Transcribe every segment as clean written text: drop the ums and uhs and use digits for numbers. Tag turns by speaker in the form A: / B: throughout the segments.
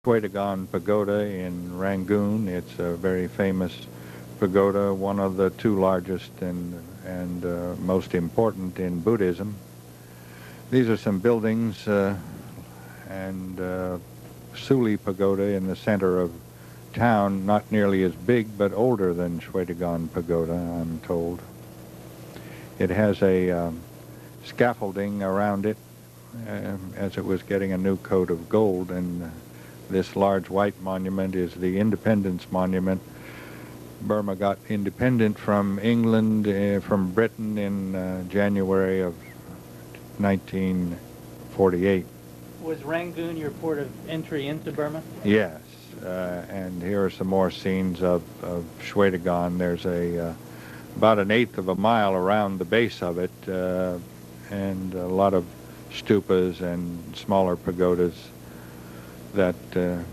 A: Shwedagon Pagoda in Rangoon. It's a very famous pagoda, one of the two largest and most important in Buddhism. These are some buildings and Suli Pagoda in the center of town, not nearly as big but older than Shwedagon Pagoda, I'm told. It has a scaffolding around it as it was getting a new coat of gold, and this large white monument is the Independence Monument. Burma got independent from England, from Britain in January of 1948.
B: Was Rangoon your port of entry into Burma?
A: Yes, and here are some more scenes of Shwedagon. There's about an eighth of a mile around the base of it, and a lot of stupas and smaller pagodas that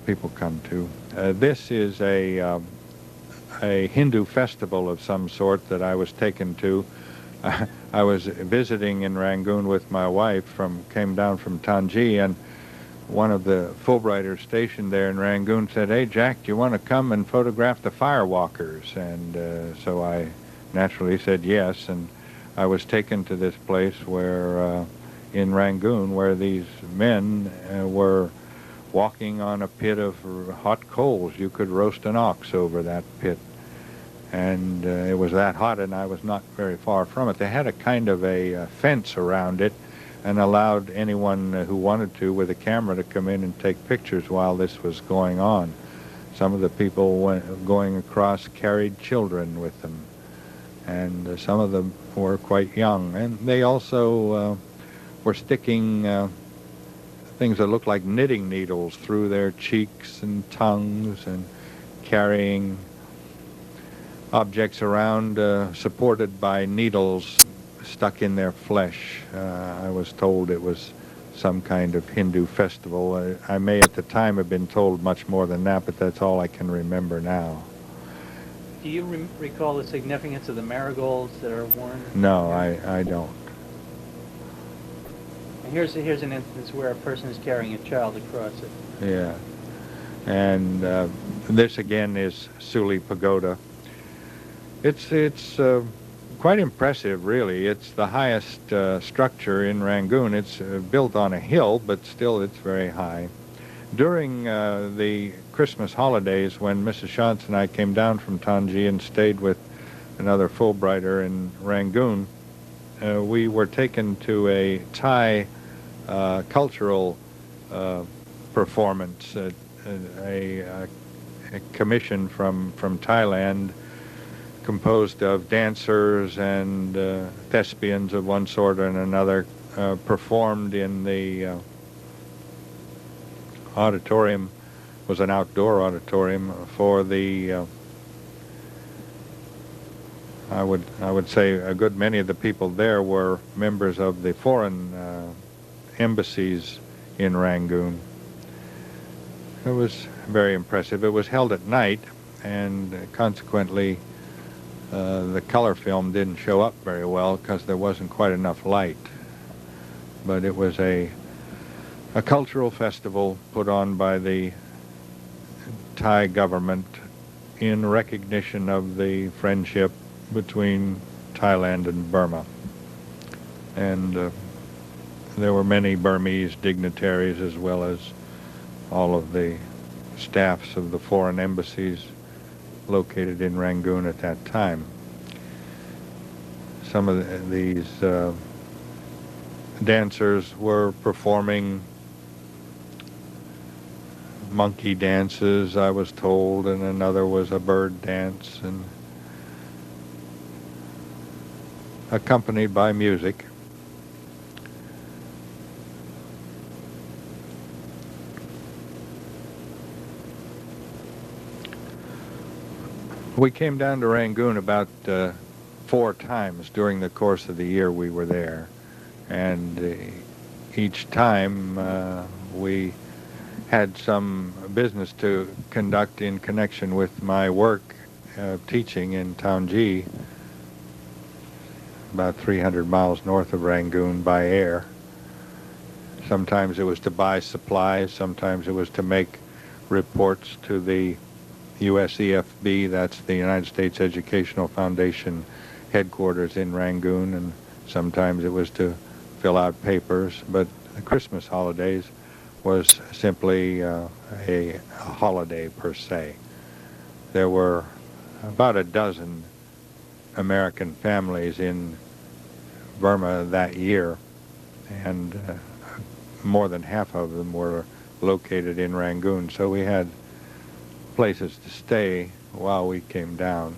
A: people come to. This is a Hindu festival of some sort that I was taken to. I was visiting in Rangoon with my wife, came down from Taunggyi, and one of the Fulbrighters stationed there in Rangoon said, "Hey, Jack, do you want to come and photograph the firewalkers?" And so I naturally said yes, and I was taken to this place where, in Rangoon, where these men were walking on a pit of hot coals. You could roast an ox over that pit. And it was that hot, and I was not very far from it. They had a kind of a fence around it and allowed anyone who wanted to with a camera to come in and take pictures while this was going on. Some of the people going across carried children with them, and some of them were quite young. And they also were sticking things that looked like knitting needles through their cheeks and tongues, and carrying objects around supported by needles stuck in their flesh. I was told it was some kind of Hindu festival. I may at the time have been told much more than that, but that's all I can remember now.
B: Do you recall the significance of the marigolds that are worn?
A: No, I don't.
B: And here's an instance where a person is carrying a child across it.
A: Yeah. And this again is Suli Pagoda. It's quite impressive, really. It's the highest structure in Rangoon. It's built on a hill, but still it's very high. During the Christmas holidays, when Mrs. Shantz and I came down from Taunggyi and stayed with another Fulbrighter in Rangoon, we were taken to a Thai cultural performance, a commission from Thailand, composed of dancers and thespians of one sort and another, performed in the auditorium. Was an outdoor auditorium for the I would say a good many of the people there were members of the foreign embassies in Rangoon. It was very impressive. It was held at night, and consequently the color film didn't show up very well because there wasn't quite enough light. But it was a cultural festival put on by the Thai government in recognition of the friendship between Thailand and Burma. And there were many Burmese dignitaries as well as all of the staffs of the foreign embassies located in Rangoon at that time. Some of these dancers were performing monkey dances, I was told, and another was a bird dance, and accompanied by music. We came down to Rangoon about 4 times during the course of the year we were there, and each time we had some business to conduct in connection with my work teaching in Taunggyi, about 300 miles north of Rangoon by air. Sometimes it was to buy supplies, sometimes it was to make reports to the USEFB, that's the United States Educational Foundation headquarters in Rangoon, and sometimes it was to fill out papers, but the Christmas holidays was simply a holiday per se. There were about a dozen American families in Burma that year, and more than half of them were located in Rangoon, so we had places to stay while we came down.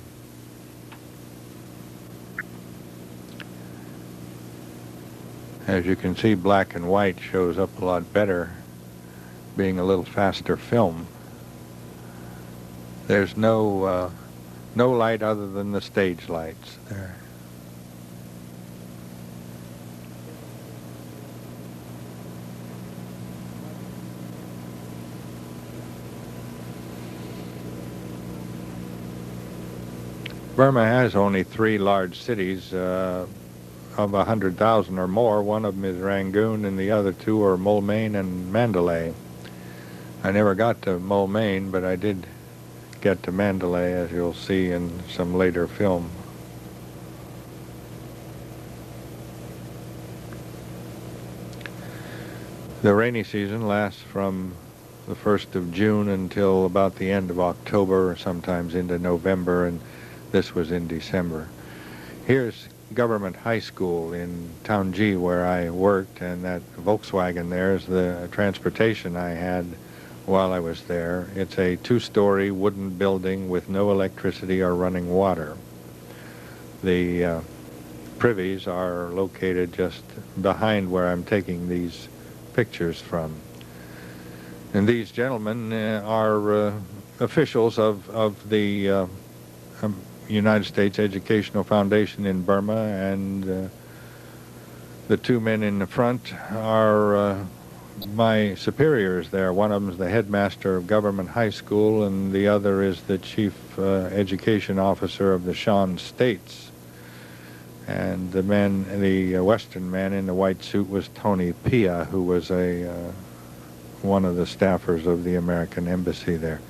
A: As you can see, black and white shows up a lot better, being a little faster film. There's no light other than the stage lights there. Burma has only 3 large cities of 100,000 or more. One of them is Rangoon, and the other 2 are Moulmein and Mandalay. I never got to Moulmein, but I did get to Mandalay, as you'll see in some later film. The rainy season lasts from the 1st of June until about the end of October, sometimes into November, and this was in December. Here's Government High School in Taunggyi, where I worked, and that Volkswagen there is the transportation I had while I was there. It's a 2-story wooden building with no electricity or running water. The privies are located just behind where I'm taking these pictures from. And these gentlemen are officials of the United States Educational Foundation in Burma, and the 2 men in the front are my superiors there. One of them is the headmaster of Government High School, and the other is the chief education officer of the Shan States. And the Western man in the white suit was Tony Pia, who was one of the staffers of the American embassy there.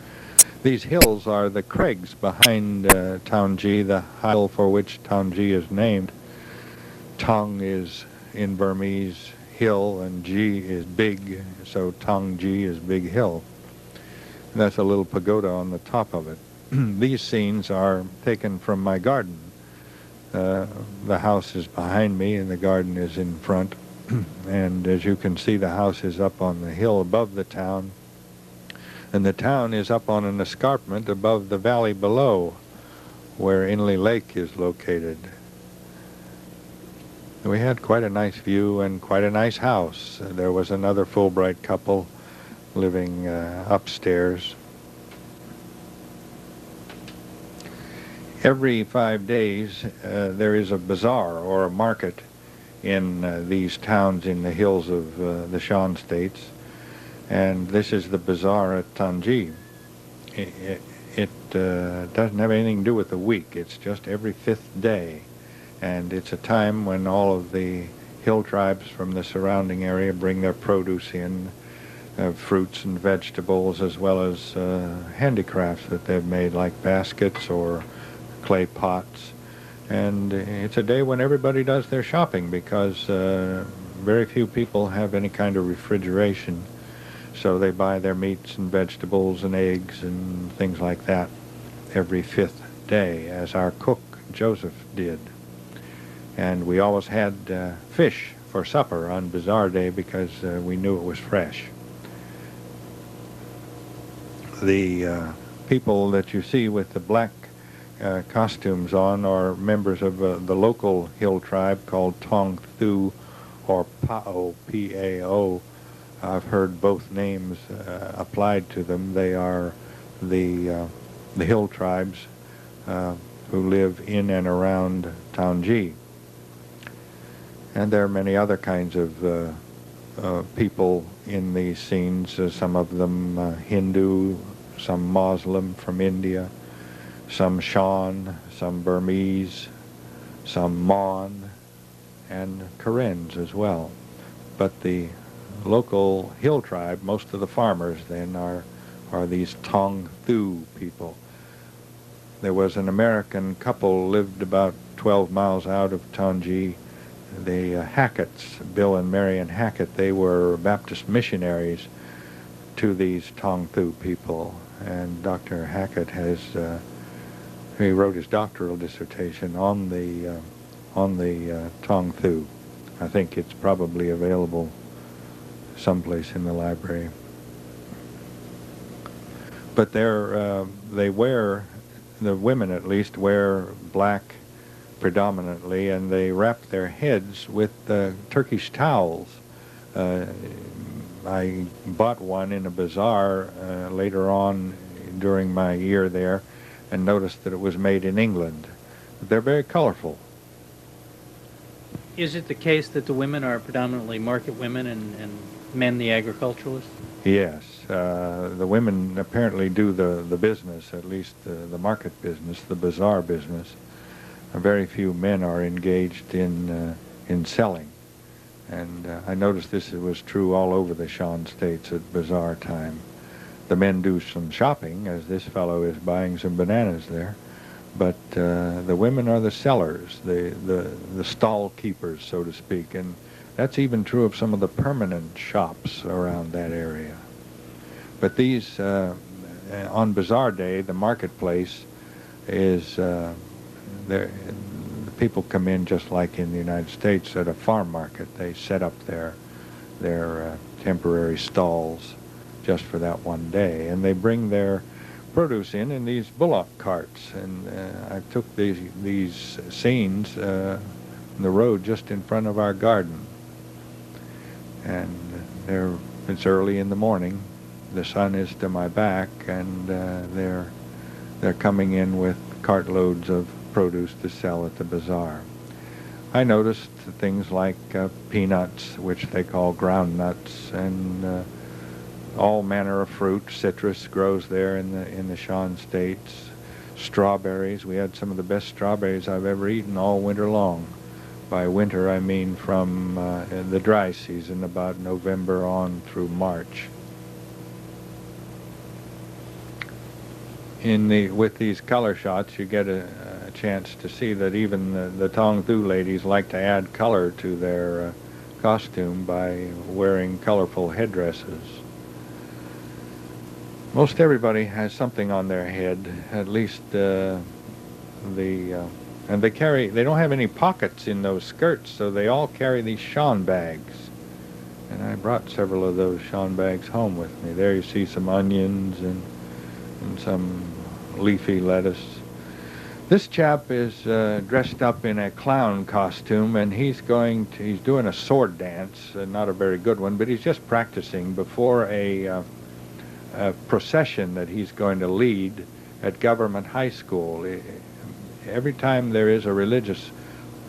A: These hills are the crags behind Taunggyi, the hill for which Taunggyi is named. Taung is in Burmese hill, and Ji is big, so Taunggyi is big hill. And that's a little pagoda on the top of it. These scenes are taken from my garden. The house is behind me and the garden is in front. And as you can see, the house is up on the hill above the town, and the town is up on an escarpment above the valley below, where Inle Lake is located. We had quite a nice view and quite a nice house. There was another Fulbright couple living upstairs. Every 5 days there is a bazaar or a market in these towns in the hills of the Shan states, and this is the bazaar at Taunggyi. It doesn't have anything to do with the week. It's just every 5th day, and it's a time when all of the hill tribes from the surrounding area bring their produce in, fruits and vegetables, as well as handicrafts that they've made, like baskets or clay pots. And it's a day when everybody does their shopping, because very few people have any kind of refrigeration. So they buy their meats and vegetables and eggs and things like that every 5th day, as our cook, Joseph, did. And we always had fish for supper on Bazaar Day because we knew it was fresh. The people that you see with the black costumes on are members of the local hill tribe called Taunggyi, or Pao, P-A-O. I've heard both names applied to them. They are the hill tribes who live in and around Taunggyi. And there are many other kinds of people in these scenes, some of them Hindu, some Muslim from India, some Shan, some Burmese, some Mon, and Karens as well. But the local hill tribe, most of the farmers then are are these Taunggyi people. There was an American couple lived about 12 miles out of Taunggyi. The Hackett's, Bill and Marion Hackett, they were Baptist missionaries to these Taunggyi people. And Dr. Hackett has, he wrote his doctoral dissertation on the Taunggyi. I think it's probably available someplace in the library. But they wear, the women at least, wear black predominantly, and they wrap their heads with Turkish towels. I bought one in a bazaar later on during my year there and noticed that it was made in England. They're very colorful.
B: Is it the case that the women are predominantly market women and men the agriculturalists?
A: Yes. The women apparently do the business, at least the market business, the bazaar business. Very few men are engaged in selling. And I noticed this was true all over the Shan states at bazaar time. The men do some shopping, as this fellow is buying some bananas there. But the women are the sellers, the stall keepers, so to speak. And that's even true of some of the permanent shops around that area. But these, on bazaar day, the marketplace is, the people come in just like in the United States at a farm market. They set up their temporary stalls just for that one day. And they bring their produce in these bullock carts. And I took these scenes on the road just in front of our garden. And it's early in the morning. The sun is to my back, and they're coming in with cartloads of produce to sell at the bazaar. I noticed things like peanuts, which they call ground nuts, and all manner of fruit. Citrus grows there in the Shan states. Strawberries. We had some of the best strawberries I've ever eaten all winter long. By winter, I mean from the dry season, about November on through March. With these color shots, you get a chance to see that even the Taunggyi ladies like to add color to their costume by wearing colorful headdresses. Most everybody has something on their head, at least and they don't have any pockets in those skirts, so they all carry these Shan bags. And I brought several of those Shan bags home with me. There you see some onions and some leafy lettuce. This chap is dressed up in a clown costume, and he's doing a sword dance, not a very good one, but he's just practicing before a procession that he's going to lead at Government High School. Every time there is a religious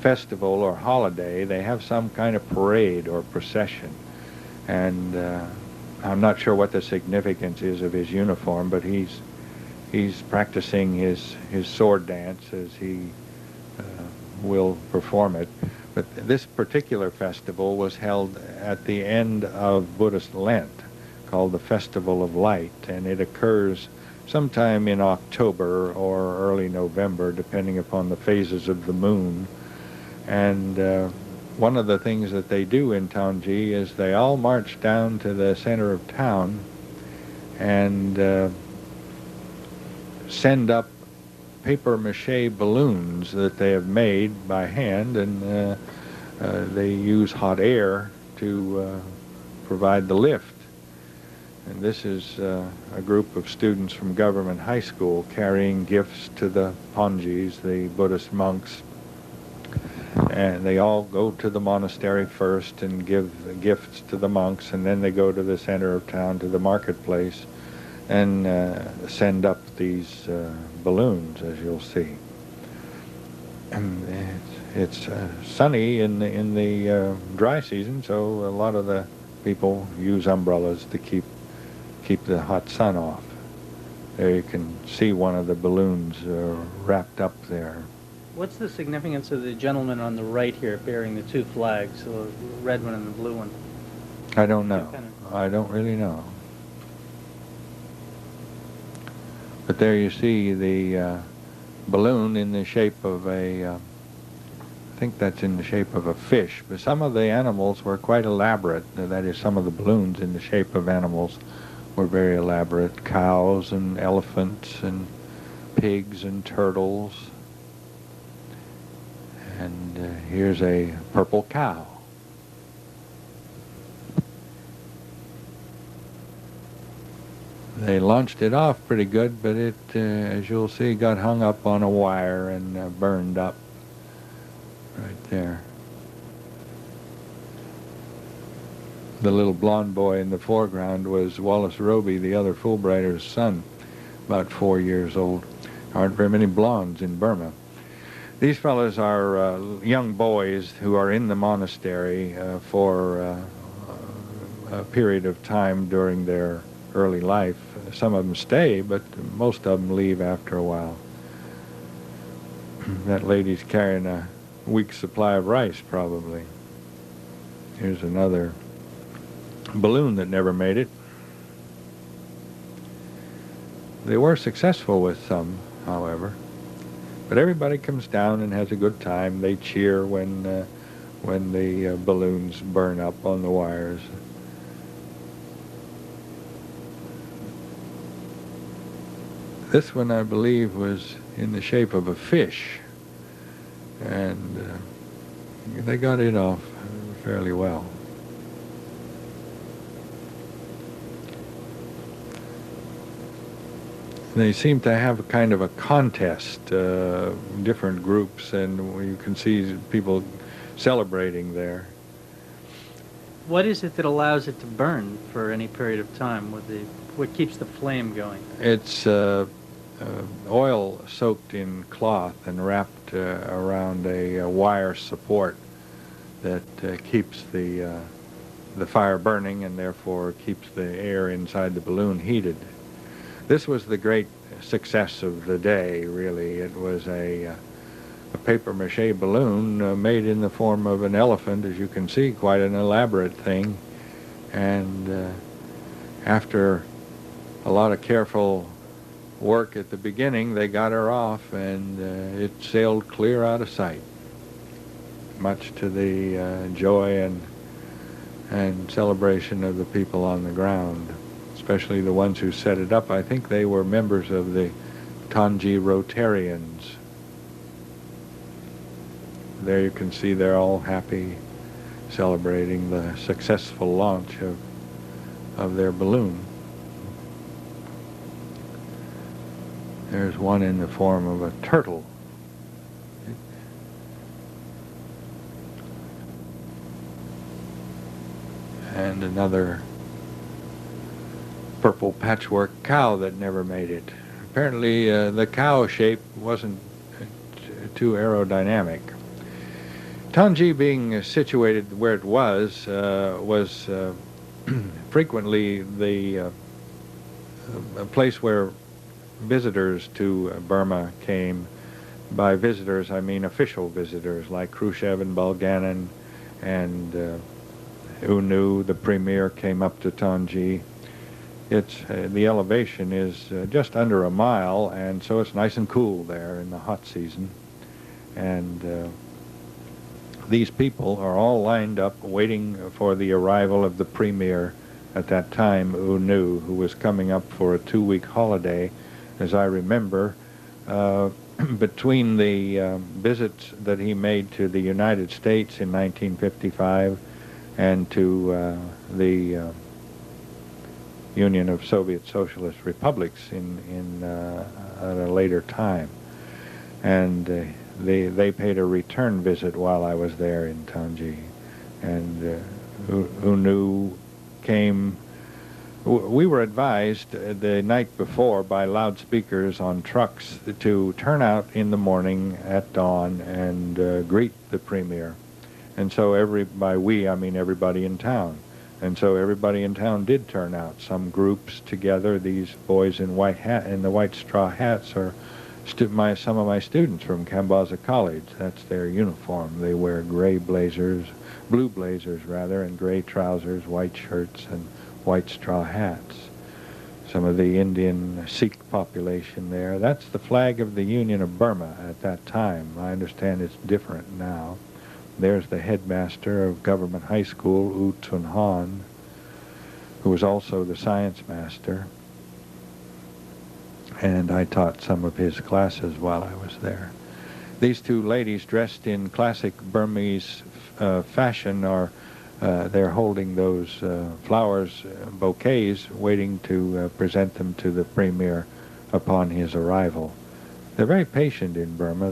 A: festival or holiday, they have some kind of parade or procession. And I'm not sure what the significance is of his uniform, but he's practicing his sword dance as he will perform it. But this particular festival was held at the end of Buddhist Lent, called the Festival of Light, and it occurs sometime in October or early November, depending upon the phases of the moon. And one of the things that they do in Taunggyi is they all march down to the center of town and send up papier-mâché balloons that they have made by hand, and they use hot air to provide the lift. And this is a group of students from Government High School carrying gifts to the Taunggyis, the Buddhist monks. And they all go to the monastery first and give the gifts to the monks, and then they go to the center of town to the marketplace and send up these balloons, as you'll see. And it's sunny in the dry season, so a lot of the people use umbrellas to keep the hot sun off. There you can see one of the balloons wrapped up there.
B: What's the significance of the gentleman on the right here bearing the two flags, the red one and the blue one?
A: I don't know. I don't really know. But there you see the balloon in the shape of I think that's in the shape of a fish. But some of the animals were quite elaborate. That is, some of the balloons in the shape of animals were very elaborate. Cows and elephants and pigs and turtles. And here's a purple cow. They launched it off pretty good, but it, as you'll see, got hung up on a wire and burned up right there. The little blonde boy in the foreground was Wallace Roby, the other Fulbrighter's son, about 4 years old. There aren't very many blondes in Burma. These fellows are young boys who are in the monastery for a period of time during their early life. Some of them stay, but most of them leave after a while. That lady's carrying a week's supply of rice, probably. Here's another balloon that never made it. They were successful with some, however. But everybody comes down and has a good time. They cheer when the balloons burn up on the wires. This one, I believe, was in the shape of a fish, and they got it off fairly well. They seem to have a kind of a contest, different groups, and you can see people celebrating there.
B: What is it that allows it to burn for any period of time? What keeps the flame going?
A: It's oil soaked in cloth and wrapped around a wire support that keeps the fire burning and therefore keeps the air inside the balloon heated. This was the great success of the day, really. It was a papier-mâché balloon made in the form of an elephant, as you can see, quite an elaborate thing. And after a lot of careful work at the beginning, they got her off, and it sailed clear out of sight, much to the joy and celebration of the people on the ground, especially the ones who set it up. I think they were members of the Taunggyi Rotarians. There you can see they're all happy, celebrating the successful launch of their balloon. There's one in the form of a turtle. And another purple patchwork cow that never made it. Apparently the cow shape wasn't too aerodynamic. Taunggyi, being situated where it was frequently a place where visitors to Burma came. By visitors, I mean official visitors like Khrushchev and Bulganin, and U Nu, the premier, came up to Taunggyi. It's the elevation is just under a mile, and so it's nice and cool there in the hot season. And these people are all lined up waiting for the arrival of the premier at that time, U Nu, who was coming up for a 2-week holiday, as I remember, between the visits that he made to the United States in 1955 and to the Union of Soviet Socialist Republics at a later time. And they paid a return visit while I was there in Taunggyi. And U Nu came. We were advised the night before by loudspeakers on trucks to turn out in the morning at dawn and greet the premier. And so by we, I mean everybody in town. And so everybody in town did turn out. Some groups together. These boys in the white straw hats are some of my students from Kambaza College. That's their uniform. They wear blue blazers rather, and gray trousers, white shirts, and white straw hats. some of the Indian Sikh population there. That's the flag of the Union of Burma at that time. I understand it's different now. There's the headmaster of Government High School, U Tsun Han, who was also the science master. And I taught some of his classes while I was there. These two ladies, dressed in classic Burmese fashion, are they're holding those flowers, bouquets, waiting to present them to the premier upon his arrival. They're very patient in Burma.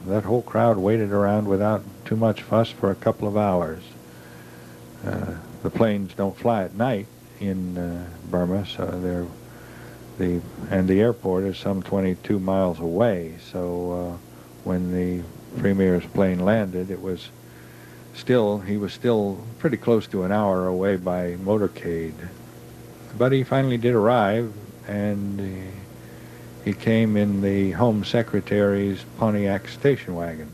A: That whole crowd waited around without too much fuss for a couple of hours. The planes don't fly at night in Burma, so the airport is some 22 miles away. So when the premier's plane landed, he was still pretty close to an hour away by motorcade. But he finally did arrive, and he came in the Home Secretary's Pontiac station wagon.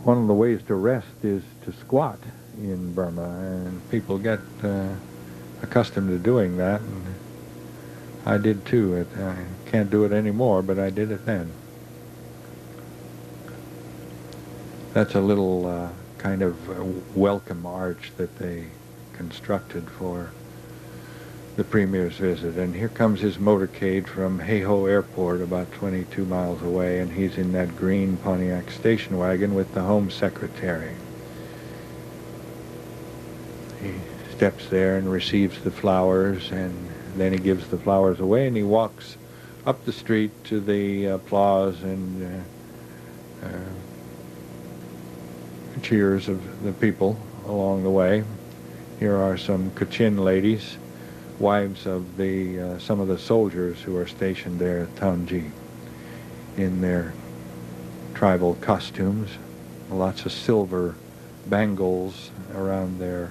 A: One of the ways to rest is to squat in Burma, and people get accustomed to doing that, and I did too. I can't do it anymore, but I did it then. That's a little kind of welcome arch that they constructed for the premier's visit. And here comes his motorcade from Heiho Airport, about 22 miles away, and he's in that green Pontiac station wagon with the Home Secretary. He steps there and receives the flowers, and then he gives the flowers away, and he walks up the street to the applause and cheers of the people along the way. Here are some Kachin ladies, wives of some of the soldiers who are stationed there at Taunggyi, in their tribal costumes, lots of silver bangles around their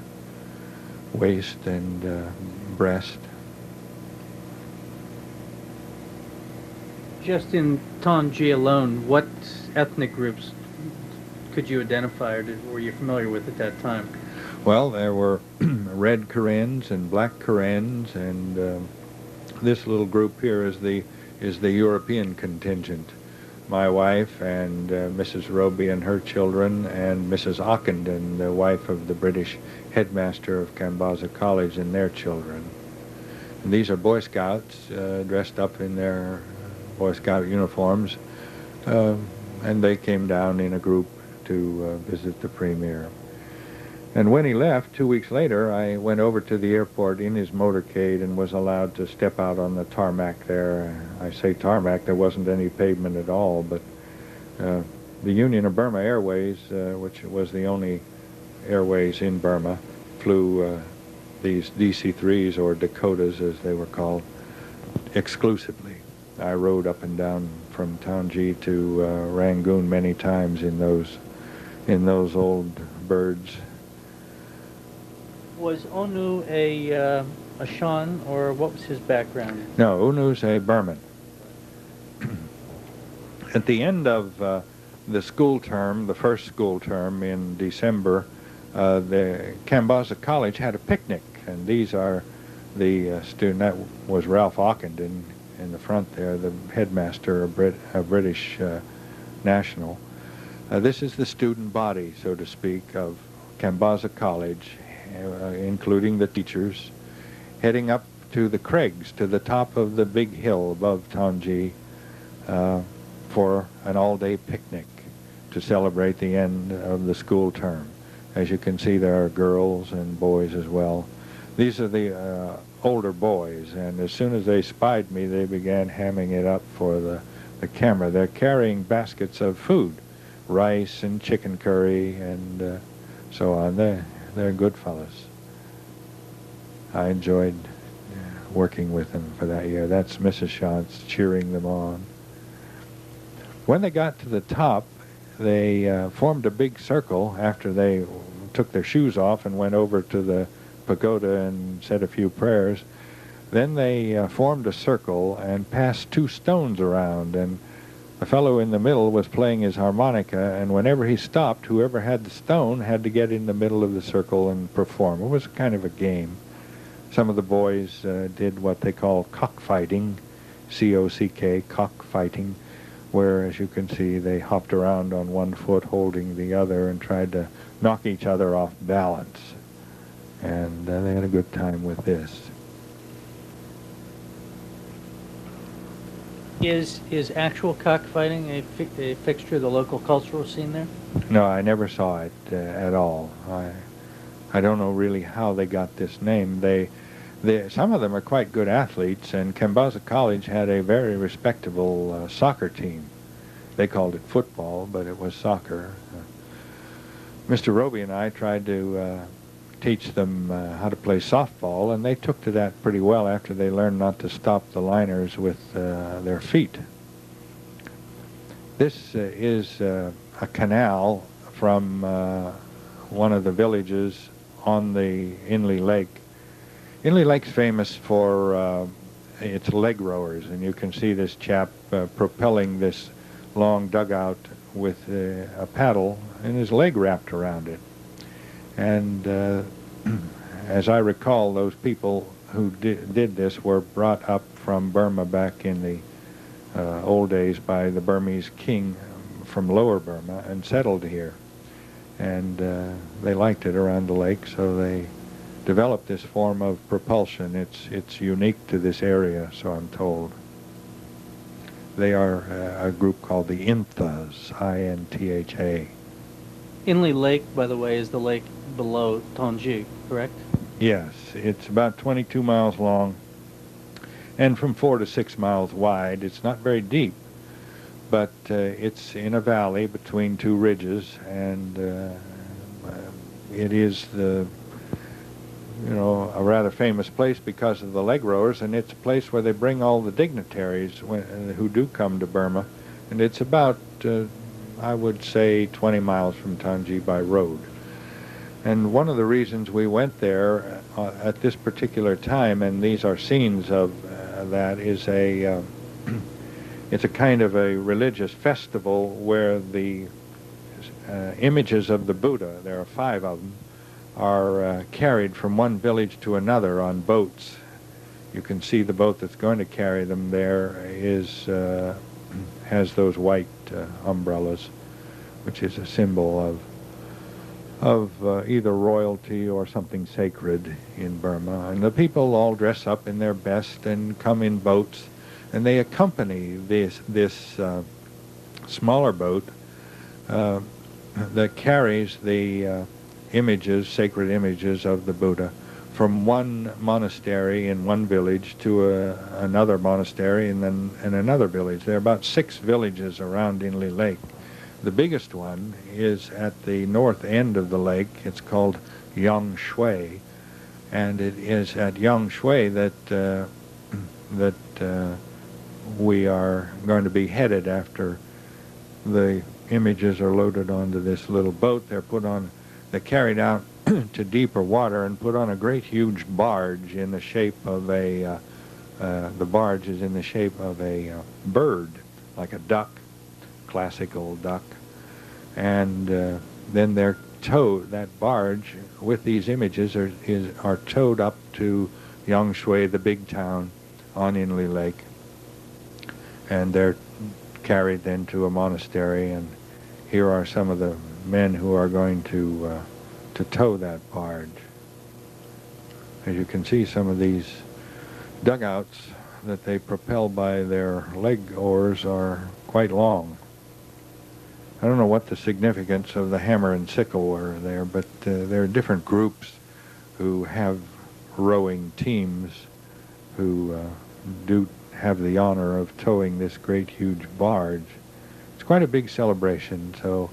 A: waist and breast.
B: Just in Taunggyi alone, what ethnic groups could you identify, or were you familiar with at that time?
A: Well, there were red Karens and black Karens, and this little group here is the European contingent. My wife and Mrs. Roby and her children, and Mrs. Ockenden, the wife of the British headmaster of Kambaza College, and their children. And these are Boy Scouts dressed up in their Boy Scout uniforms, and they came down in a group to visit the premier. And when he left, 2 weeks later, I went over to the airport in his motorcade and was allowed to step out on the tarmac there. I say tarmac, there wasn't any pavement at all, but the Union of Burma Airways, which was the only airways in Burma, flew these DC-3s, or Dakotas as they were called, exclusively. I rode up and down from Taunggyi to Rangoon many times in those old birds.
B: Was Onu a Shan, or what was his background?
A: No, Unu's a Burman. At the end of the school term, the first school term in December, the Kambaza College had a picnic, and these are the student. That was Ralph Ockenden in the front there, the headmaster, a British national. This is the student body, so to speak, of Kambaza College, including the teachers, heading up to the crags, to the top of the big hill above Taunggyi, for an all-day picnic to celebrate the end of the school term. As you can see, there are girls and boys as well. These are the older boys, and as soon as they spied me, they began hamming it up for the camera. They're carrying baskets of food, rice and chicken curry and so on. They're good fellows. I enjoyed working with them for that year. That's Mrs. Shantz cheering them on. When they got to the top, they formed a big circle after they took their shoes off and went over to the pagoda and said a few prayers. Then they formed a circle and passed two stones around, and The fellow in the middle was playing his harmonica, and whenever he stopped, whoever had the stone had to get in the middle of the circle and perform. It was kind of a game. Some of the boys did what they call cockfighting, C-O-C-K, cockfighting, where, as you can see, they hopped around on one foot holding the other and tried to knock each other off balance. And they had a good time with this.
B: Is actual cockfighting a fixture of the local cultural scene there?
A: No, I never saw it at all. I don't know really how they got this name. Some of them are quite good athletes, and Kembaza College had a very respectable soccer team. They called it football, but it was soccer. Mr. Roby and I tried to teach them how to play softball, and they took to that pretty well after they learned not to stop the liners with their feet. This is a canal from one of the villages on the Inle Lake. Inle Lake's famous for its leg rowers, and you can see this chap propelling this long dugout with a paddle and his leg wrapped around it. And as I recall, those people who did this were brought up from Burma back in the old days by the Burmese king from Lower Burma and settled here. And they liked it around the lake, so they developed this form of propulsion. It's unique to this area, so I'm told. They are a group called the Inthas, I-N-T-H-A.
B: Inle Lake, by the way, is the lake below Taunggyi, correct?
A: Yes, it's about 22 miles long and from 4 to 6 miles wide. It's not very deep, but it's in a valley between two ridges, and it is a rather famous place because of the leg rowers, and it's a place where they bring all the dignitaries who do come to Burma, and it's about, I would say, 20 miles from Taunggyi by road. And one of the reasons we went there at this particular time, and these are scenes of that, is it's a kind of a religious festival where the images of the Buddha, there are 5 of them, are carried from one village to another on boats. You can see the boat that's going to carry them there has those white umbrellas, which is a symbol of either royalty or something sacred in Burma. And the people all dress up in their best and come in boats, and they accompany this smaller boat that carries the sacred images of the Buddha, from one monastery in one village to another monastery and then another village. There are about 6 villages around Inle Lake. The biggest one is at the north end of the lake. It's called Yangshui, and it is at Yangshui that we are going to be headed after the images are loaded onto this little boat. They're carried out to deeper water and put on a great huge barge in the shape of the barge is in the shape of a bird, like a duck, classical duck. And then they're towed, that barge with these images are towed up to Yangshui, the big town on Inle Lake. And they're carried then to a monastery, and here are some of the men who are going to tow that barge. As you can see, some of these dugouts that they propel by their leg oars are quite long. I don't know what the significance of the hammer and sickle were there, but there are different groups who have rowing teams who do have the honor of towing this great huge barge. It's quite a big celebration, so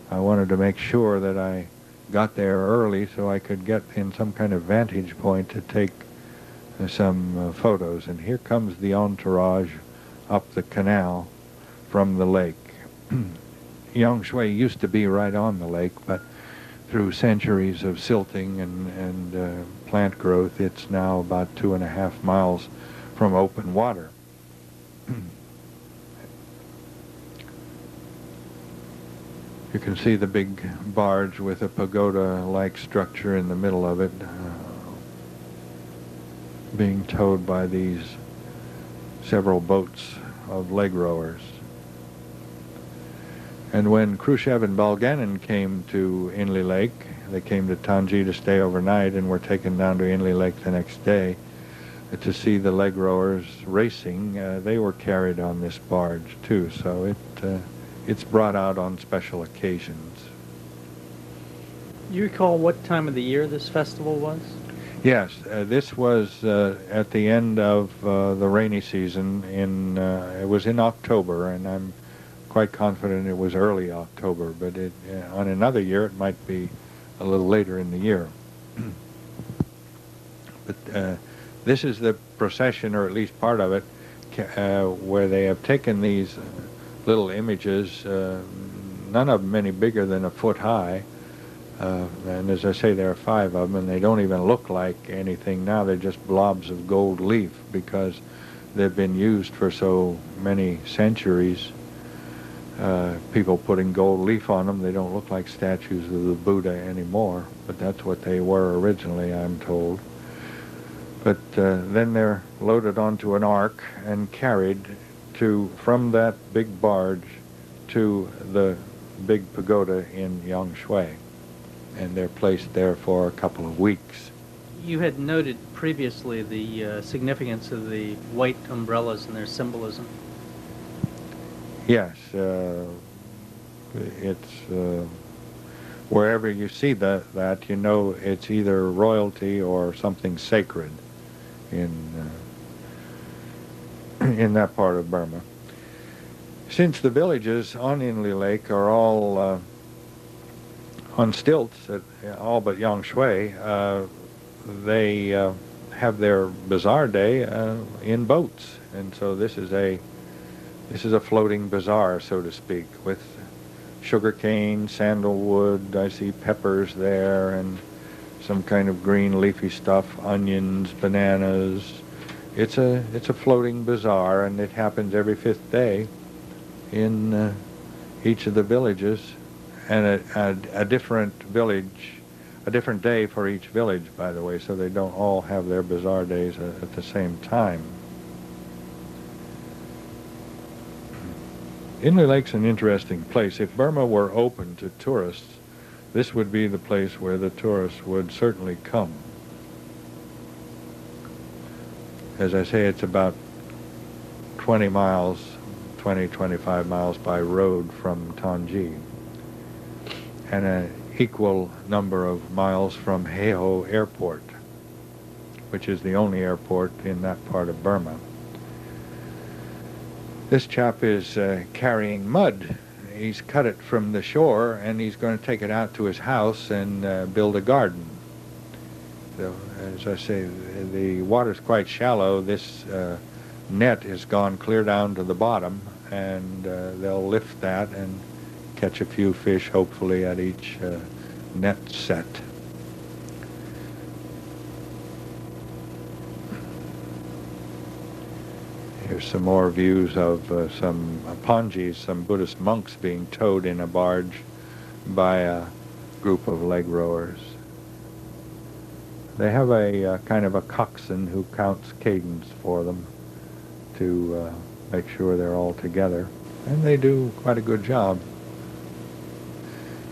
A: I wanted to make sure that I got there early so I could get in some kind of vantage point to take some photos. And here comes the entourage up the canal from the lake. Yangshui used to be right on the lake, but through centuries of silting and plant growth, it's now about 2.5 miles from open water. You can see the big barge with a pagoda-like structure in the middle of it being towed by these several boats of leg rowers. And when Khrushchev and Balganin came to Inle Lake, they came to Taunggyi to stay overnight and were taken down to Inle Lake the next day to see the leg rowers racing. They were carried on this barge too, so it's brought out on special occasions.
B: You recall what time of the year this festival was?
A: Yes, this was at the end of the rainy season. It was in October, and I'm quite confident it was early October, but on another year it might be a little later in the year. But this is the procession, or at least part of it, where they have taken these little images, none of them any bigger than a foot high, and as I say, there are 5 of them, and they don't even look like anything now. They're just blobs of gold leaf because they've been used for so many centuries. People putting gold leaf on them. They don't look like statues of the Buddha anymore, but that's what they were originally, I'm told. But then they're loaded onto an ark and carried from that big barge to the big pagoda in Yangshui, and they're placed there for a couple of weeks.
B: You had noted previously the significance of the white umbrellas and their symbolism.
A: Yes, it's wherever you see that you know it's either royalty or something sacred in that part of Burma. Since the villages on Inle Lake are all on stilts, all but Yangshui, they have their bazaar day in boats, and so this is a floating bazaar, so to speak, with sugarcane, sandalwood. I see peppers there, and some kind of green leafy stuff, onions, bananas. It's a floating bazaar, and it happens every 5th day in each of the villages, and a different village, a different day for each village, by the way, so they don't all have their bazaar days at the same time. Inle Lake's an interesting place. If Burma were open to tourists, this would be the place where the tourists would certainly come. As I say, it's about 20, 25 miles by road from Taunggyi, and an equal number of miles from Heiho Airport, which is the only airport in that part of Burma. This chap is carrying mud. He's cut it from the shore, and he's going to take it out to his house and build a garden. So, as I say, the water's quite shallow. This net has gone clear down to the bottom, and they'll lift that and catch a few fish, hopefully, at each net set. Here's some more views of some Panjis, some Buddhist monks being towed in a barge by a group of leg rowers. They have a kind of a coxswain who counts cadence for them to make sure they're all together, and they do quite a good job.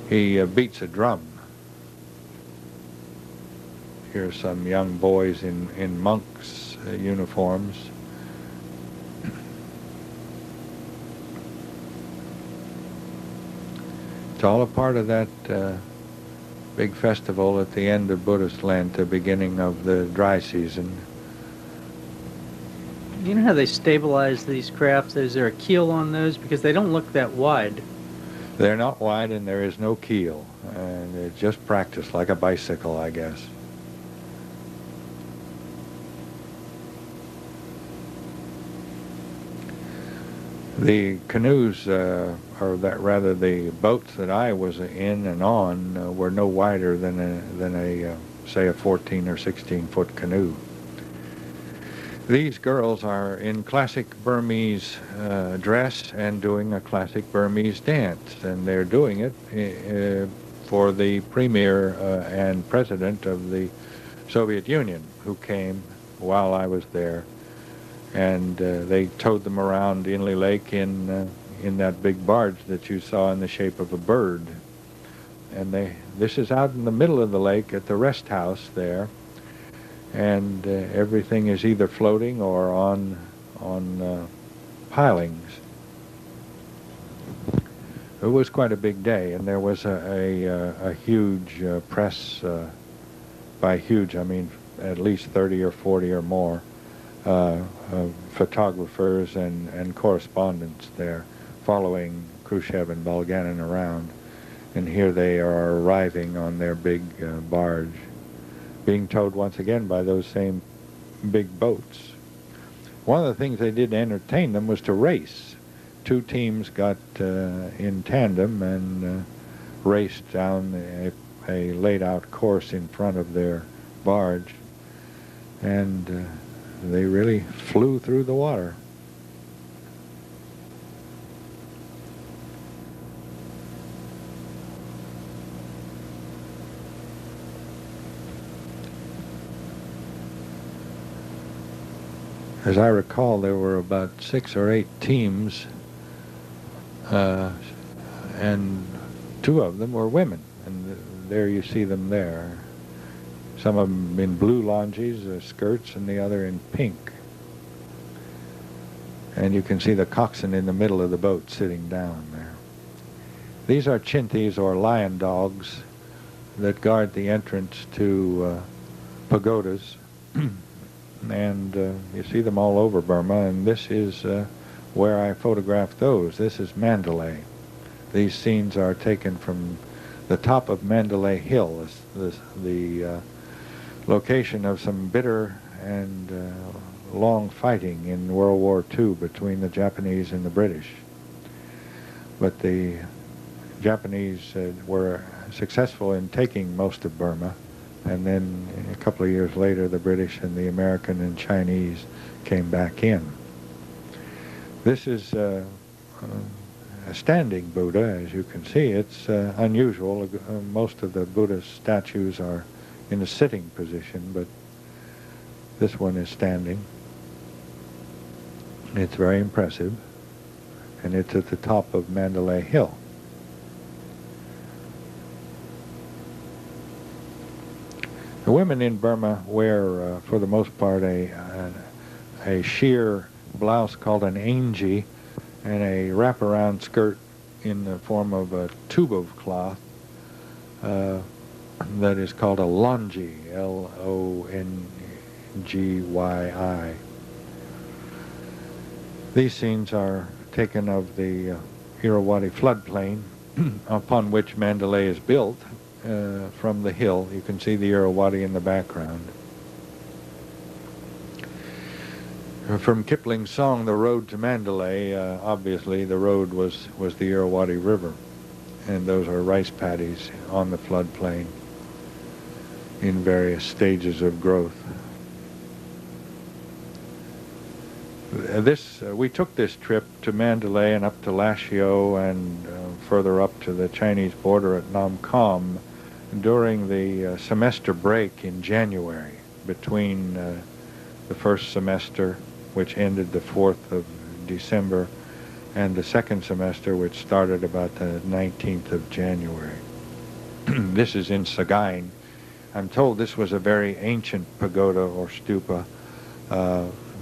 A: He beats a drum. Here's some young boys in monks' uniforms. It's all a part of that big festival at the end of Buddhist Lent, beginning of the dry season.
B: You know how they stabilize these crafts? Is there a keel on those? Because they don't look that wide.
A: They're not wide, and there is no keel, and it's just practice, like a bicycle, I guess. The canoes, or that rather the boats that I was in and on, were no wider than a say a 14 or 16 foot canoe. These girls are in classic Burmese dress and doing a classic Burmese dance, and they're doing it for the premier and president of the Soviet Union, who came while I was there, and they towed them around Inle Lake in that big barge that you saw in the shape of a bird. And this is out in the middle of the lake at the rest house there, and everything is either floating or on pilings. It was quite a big day, and there was a huge press. By huge, I mean at least 30 or 40 or more photographers and correspondents there, following Khrushchev and Bulganin around. And here they are arriving on their big barge, being towed once again by those same big boats. One of the things they did to entertain them was to race. Two teams got in tandem and raced down a laid-out course in front of their barge, and they really flew through the water. As I recall, there were about 6 or 8 teams, and 2 of them were women, and there you see them there. Some of them in blue longies, skirts, and the other in pink. And you can see the coxswain in the middle of the boat sitting down there. These are chintis, or lion dogs, that guard the entrance to pagodas. And you see them all over Burma, and this is where I photographed those. This is Mandalay. These scenes are taken from the top of Mandalay Hill, the location of some bitter and long fighting in World War II between the Japanese and the British. But the Japanese were successful in taking most of Burma, and then a couple of years later the British and the American and Chinese came back in. This is a standing Buddha, as you can see. It's unusual. Most of the Buddha statues are in a sitting position, but this one is standing. It's very impressive, and it's at the top of Mandalay Hill. The women in Burma wear, for the most part, a sheer blouse called an Taunggyi and a wraparound skirt in the form of a tube of cloth that is called a Longgyi, L-O-N-G-Y-I. These scenes are taken of the Irrawaddy floodplain upon which Mandalay is built. From the hill, you can see the Irrawaddy in the background. From Kipling's song, The Road to Mandalay, obviously the road was the Irrawaddy River, and those are rice paddies on the floodplain in various stages of growth. We took this trip to Mandalay and up to Lashio and further up to the Chinese border at Nam Kam during the semester break in January, between the first semester, which ended the 4th of December, and the second semester, which started about the 19th of January. This is in Sagaing. I'm told this was a very ancient pagoda or stupa,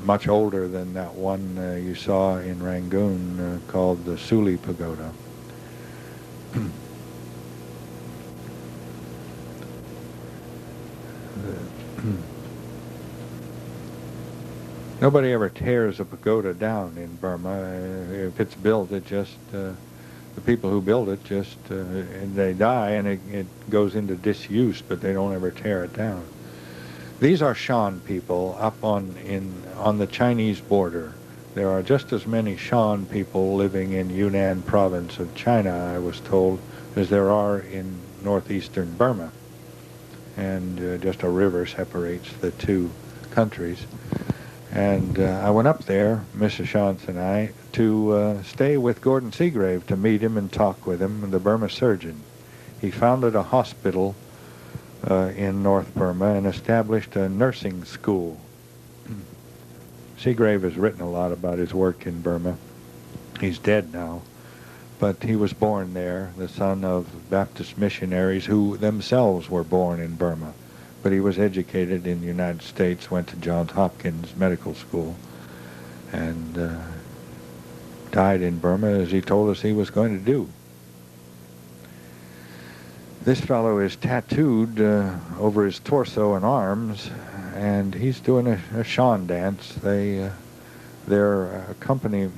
A: much older than that one you saw in Rangoon called the Suli Pagoda. Nobody ever tears a pagoda down in Burma. If it's built, it just, the people who build it just, they die and it goes into disuse, but they don't ever tear it down. These are Shan people up on the Chinese border. There are just as many Shan people living in Yunnan province of China, I was told, as there are in northeastern Burma. And just a river separates the two countries. And I went up there, Mrs. Shantz and I, to stay with Gordon Seagrave, to meet him and talk with him, the Burma surgeon. He founded a hospital in North Burma and established a nursing school. Seagrave has written a lot about his work in Burma. He's dead now, but he was born there, the son of Baptist missionaries who themselves were born in Burma. But he was educated in the United States, went to Johns Hopkins Medical School, and died in Burma as he told us he was going to do. This fellow is tattooed over his torso and arms, and he's doing a Shan dance. Their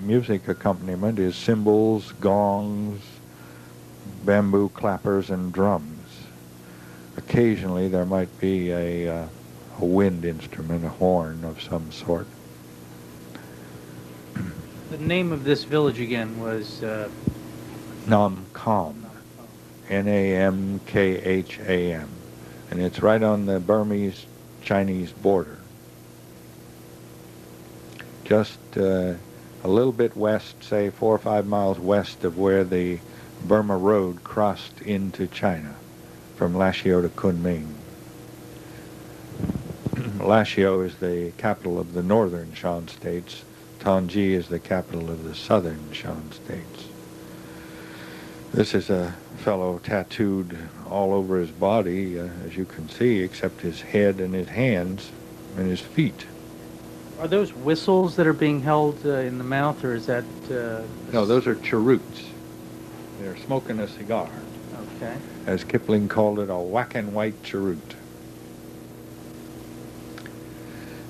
A: music accompaniment is cymbals, gongs, bamboo clappers, and drums. Occasionally there might be a wind instrument, a horn of some sort.
B: The name of this village again was
A: Nam Kham, Namkham, and it's right on the Burmese-Chinese border. Just a little bit west, say 4 or 5 miles west of where the Burma Road crossed into China from Lashio to Kunming. Lashio is the capital of the northern Shan states. Taunggyi is the capital of the southern Shan states. This is a fellow tattooed all over his body, as you can see, except his head and his hands and his feet.
B: Are those whistles that are being held in the mouth, or is that...
A: No, those are cheroots. They're smoking a cigar.
B: Okay.
A: As Kipling called it, a whack-and-white cheroot.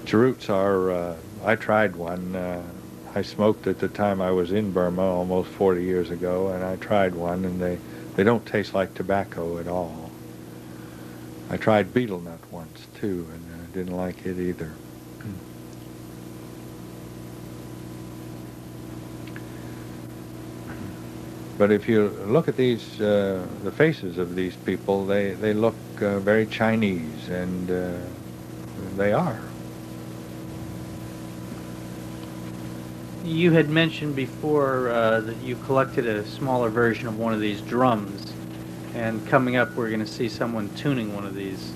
A: Cheroots are, I tried one. I smoked at the time I was in Burma almost 40 years ago, and I tried one, and they don't taste like tobacco at all. I tried betel nut once, too, and I didn't like it either. But if you look at these, the faces of these people, they look very Chinese, and they are.
B: You had mentioned before that you collected a smaller version of one of these drums, and coming up we're going to see someone tuning one of these.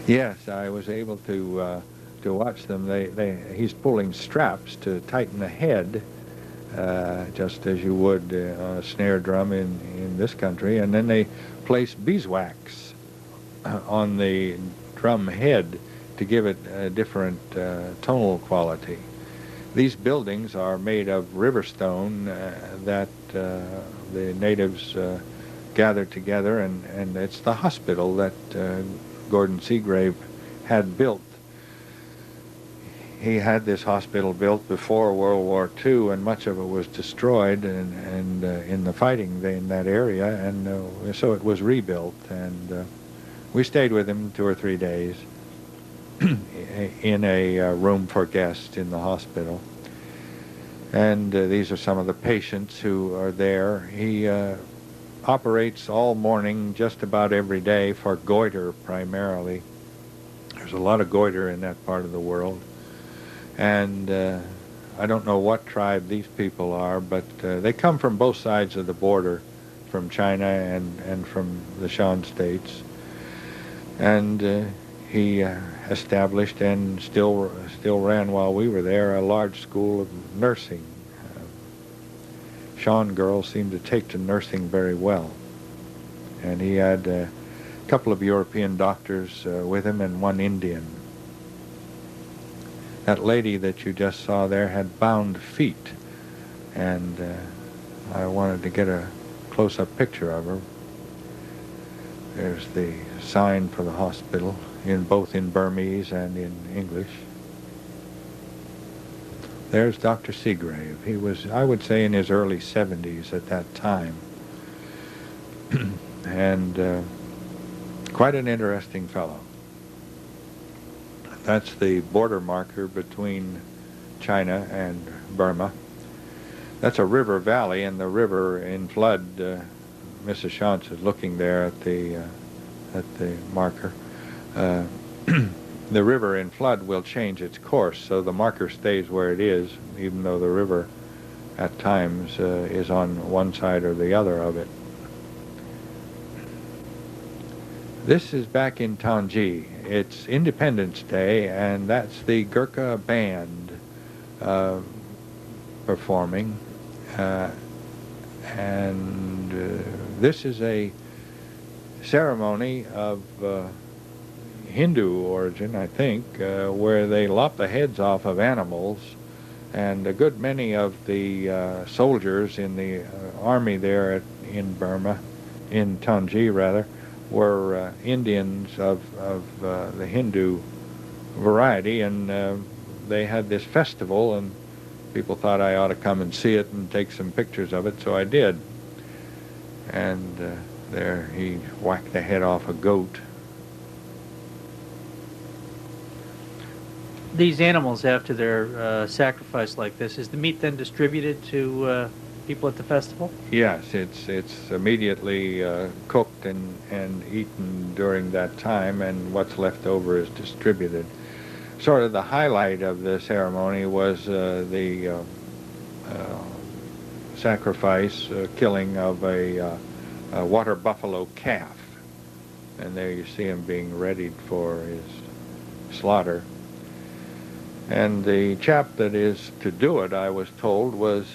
A: Yes, I was able to watch them. He's pulling straps to tighten the head, just as you would on a snare drum in this country, and then they place beeswax on the drum head to give it a different tonal quality. These buildings are made of river stone that the natives gathered together, and it's the hospital that Gordon Seagrave had built. He had this hospital built before World War II, and much of it was destroyed and in the fighting in that area, and so it was rebuilt. And we stayed with him 2 or 3 days in a room for guests in the hospital. And these are some of the patients who are there. He operates all morning, just about every day, for goiter primarily. There's a lot of goiter in that part of the world. And I don't know what tribe these people are, but they come from both sides of the border, from China and from the Shan states. And he established and still ran while we were there a large school of nursing. Shan girls seemed to take to nursing very well. And he had a couple of European doctors with him and one Indian. That lady that you just saw there had bound feet, and I wanted to get a close-up picture of her. There's the sign for the hospital, both in Burmese and in English. There's Dr. Seagrave. He was, I would say, in his early 70s at that time. And quite an interesting fellow. That's the border marker between China and Burma. That's a river valley, and the river in flood, Mrs. Shantz is looking there at the marker. The the river in flood will change its course, so the marker stays where it is, even though the river at times is on one side or the other of it. This is back in Taunggyi. It's Independence Day, and that's the Gurkha band performing. This is a ceremony of Hindu origin, I think, where they lop the heads off of animals, and a good many of the soldiers in the army there in Burma, in Taunggyi rather, were Indians of the Hindu variety, and they had this festival, and people thought I ought to come and see it and take some pictures of it, so I did. And there he whacked the head off a goat.
B: These animals, after they're sacrificed like this, is the meat then distributed to people at the festival?
A: Yes, it's immediately cooked and eaten during that time, and what's left over is distributed. Sort of the highlight of the ceremony was the sacrifice, killing of a water buffalo calf. And there you see him being readied for his slaughter. And the chap that is to do it, I was told, was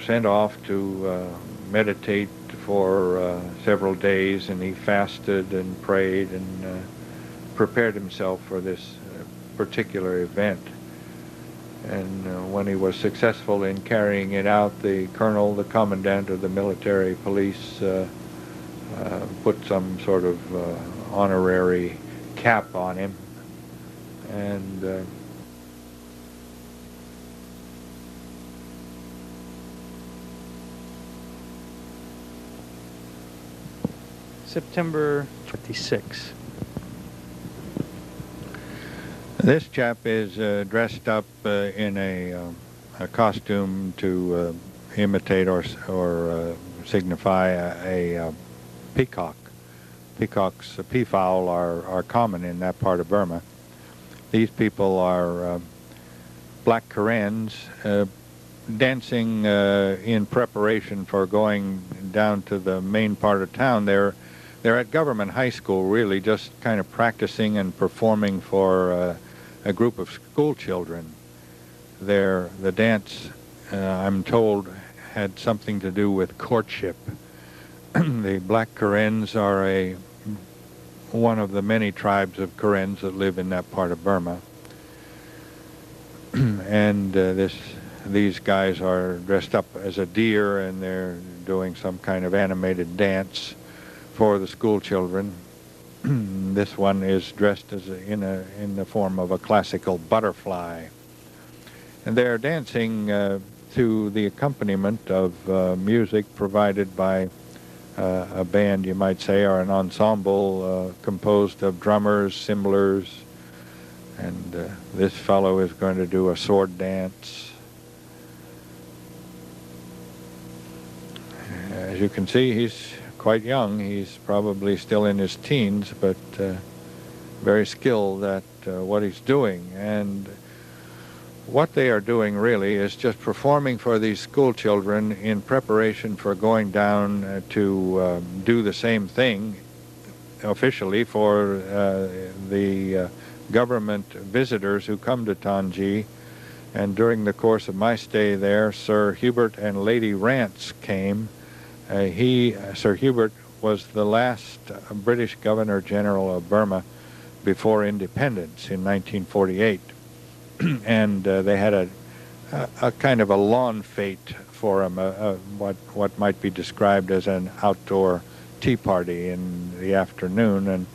A: sent off to meditate for several days, and he fasted and prayed and prepared himself for this particular event. And when he was successful in carrying it out, the colonel, the commandant of the military police, put some sort of honorary cap on him. And
B: September 26.
A: This chap is dressed up in a costume to imitate or signify a peacock. Peacocks, peafowl, are common in that part of Burma. These people are black Karens dancing in preparation for going down to the main part of town. They're at government high school, really, just kind of practicing and performing for a group of school children. The dance, I'm told, had something to do with courtship. The black Karens are one of the many tribes of Karens that live in that part of Burma. And these guys are dressed up as a deer, and they're doing some kind of animated dance for the school children. This one is dressed as in the form of a classical butterfly. And they're dancing to the accompaniment of music provided by a band, you might say, or an ensemble composed of drummers, cymballers, and this fellow is going to do a sword dance. As you can see, he's quite young. He's probably still in his teens, but very skilled at what he's doing. And what they are doing really is just performing for these school children in preparation for going down to do the same thing officially for the government visitors who come to Taunggyi. And during the course of my stay there, Sir Hubert and Lady Rance came. Sir Hubert, was the last British Governor General of Burma before independence in 1948. And they had a kind of a lawn fete for him, what might be described as an outdoor tea party in the afternoon. And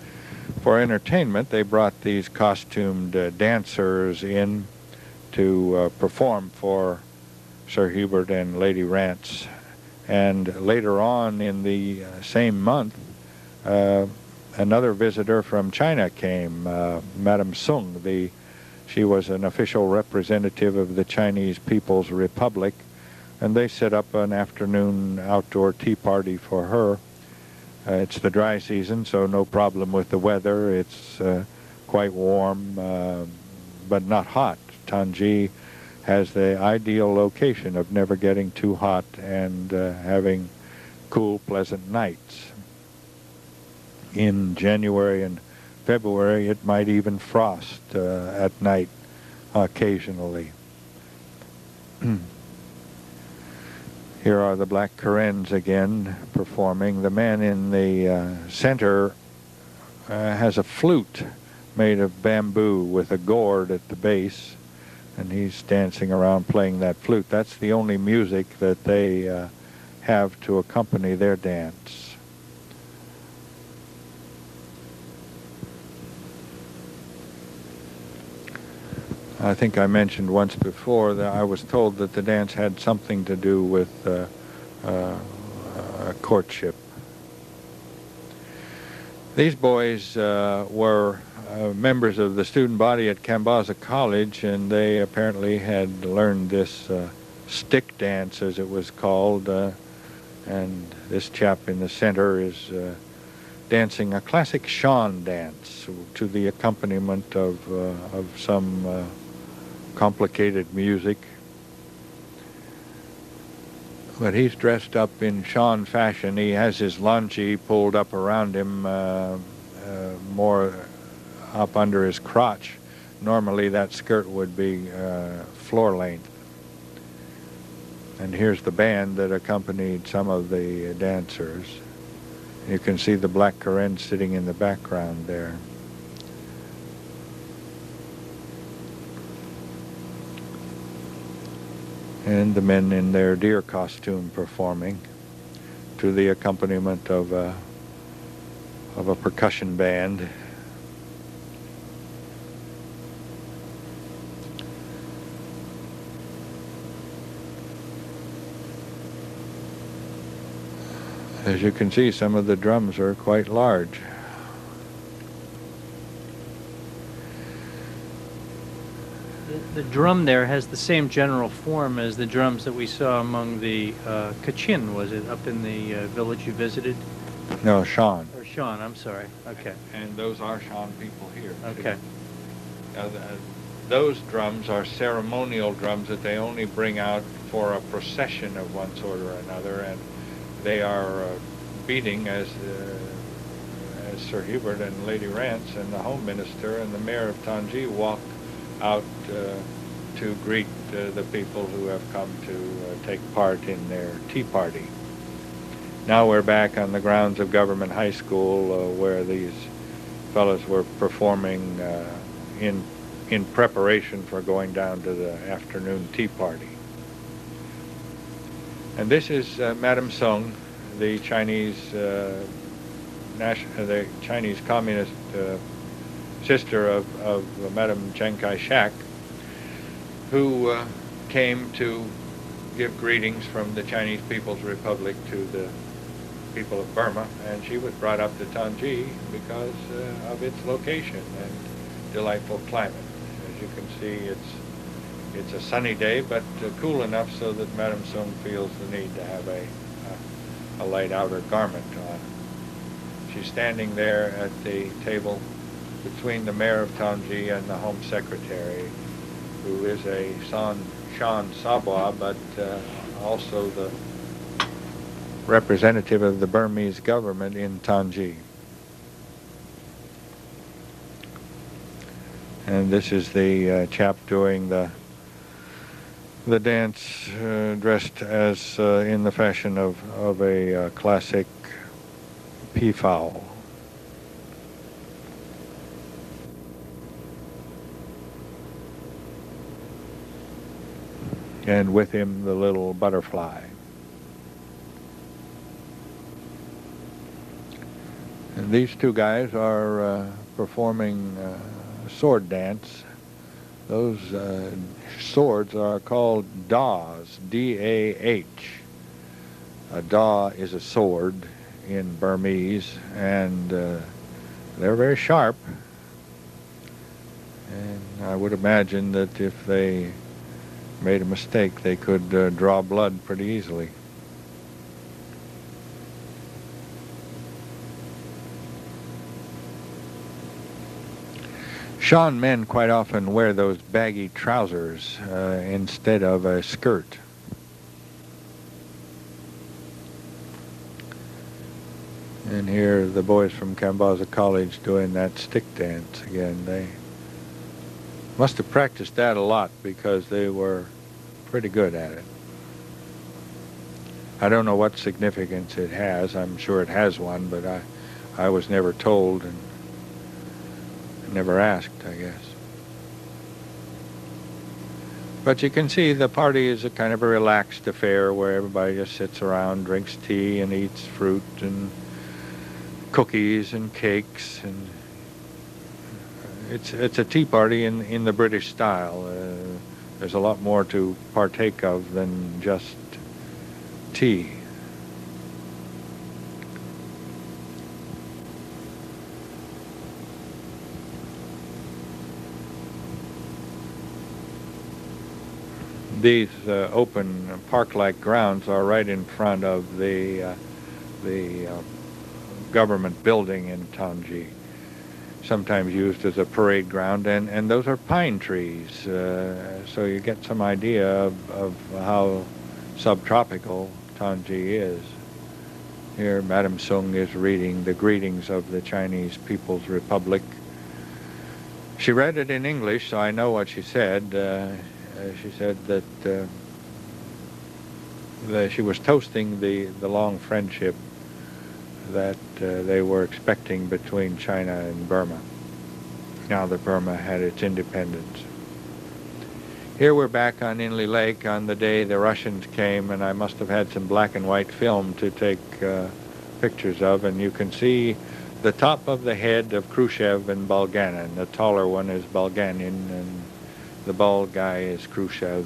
A: for entertainment, they brought these costumed dancers in to perform for Sir Hubert and Lady Rance. And later on in the same month, another visitor from China came, Madame Sung. She was an official representative of the Chinese People's Republic, and they set up an afternoon outdoor tea party for her. It's the dry season, so no problem with the weather. It's quite warm, but not hot. Taunggyi has the ideal location of never getting too hot and having cool, pleasant nights. In January and February, it might even frost at night occasionally. Here are the Black Karens again performing. The man in the center has a flute made of bamboo with a gourd at the base, and he's dancing around playing that flute. That's the only music that they have to accompany their dance. I think I mentioned once before that I was told that the dance had something to do with courtship. These boys were members of the student body at Kambaza College, and they apparently had learned this stick dance, as it was called, and this chap in the center is dancing a classic Shan dance to the accompaniment of some complicated music. But he's dressed up in Shan fashion. He has his launchi pulled up around him, more up under his crotch. Normally that skirt would be floor length. And here's the band that accompanied some of the dancers. You can see the Black Karen sitting in the background there. And the men in their deer costume performing to the accompaniment of a percussion band. As you can see, some of the drums are quite large.
B: The drum there has the same general form as the drums that we saw among the Kachin, was it, up in the village you visited?
A: No, Shan.
B: Or Shan, I'm sorry. Okay.
A: And those are Shan people here.
B: Okay.
A: Those drums are ceremonial drums that they only bring out for a procession of one sort or another, and they are beating as Sir Hubert and Lady Rance and the Home Minister and the Mayor of Taunggyi walk out to greet the people who have come to take part in their tea party. Now we're back on the grounds of Government High School where these fellows were performing in preparation for going down to the afternoon tea party. And this is Madame Song, the Chinese the Chinese Communist sister of Madame Chiang Kai-shek, who came to give greetings from the Chinese People's Republic to the people of Burma, and she was brought up to Taunggyi because of its location and delightful climate. As you can see, it's a sunny day, but cool enough so that Madame Song feels the need to have a light outer garment on. She's standing there at the table between the mayor of Taunggyi and the Home Secretary, who is a Shan Sabwa, but also the representative of the Burmese government in Taunggyi. And this is the chap doing the dance, dressed as in the fashion of a classic peafowl. And with him the little butterfly. And these two guys are performing sword dance. Those swords are called dahs, D-A-H. A dah is a sword in Burmese, and they're very sharp. And I would imagine that if they made a mistake, they could draw blood pretty easily. Shan men quite often wear those baggy trousers instead of a skirt. And here the boys from Kambaza College doing that stick dance again. They must have practiced that a lot because they were pretty good at it. I don't know what significance it has. I'm sure it has one, but I was never told and never asked, I guess. But you can see the party is a kind of a relaxed affair where everybody just sits around, drinks tea, and eats fruit and cookies and cakes, and it's a tea party in the British style. There's a lot more to partake of than just tea. These open park-like grounds are right in front of the government building in Taunggyi, sometimes used as a parade ground, and those are pine trees, so you get some idea of how subtropical Taunggyi is. Here Madame Sung is reading the greetings of the Chinese People's Republic. She read it in English, so I know what she said. She said that she was toasting the long friendship that they were expecting between China and Burma, now that Burma had its independence. Here we're back on Inle Lake on the day the Russians came, and I must have had some black and white film to take pictures of, and you can see the top of the head of Khrushchev and Bulganin. The taller one is Bulganin, and the bald guy is Khrushchev.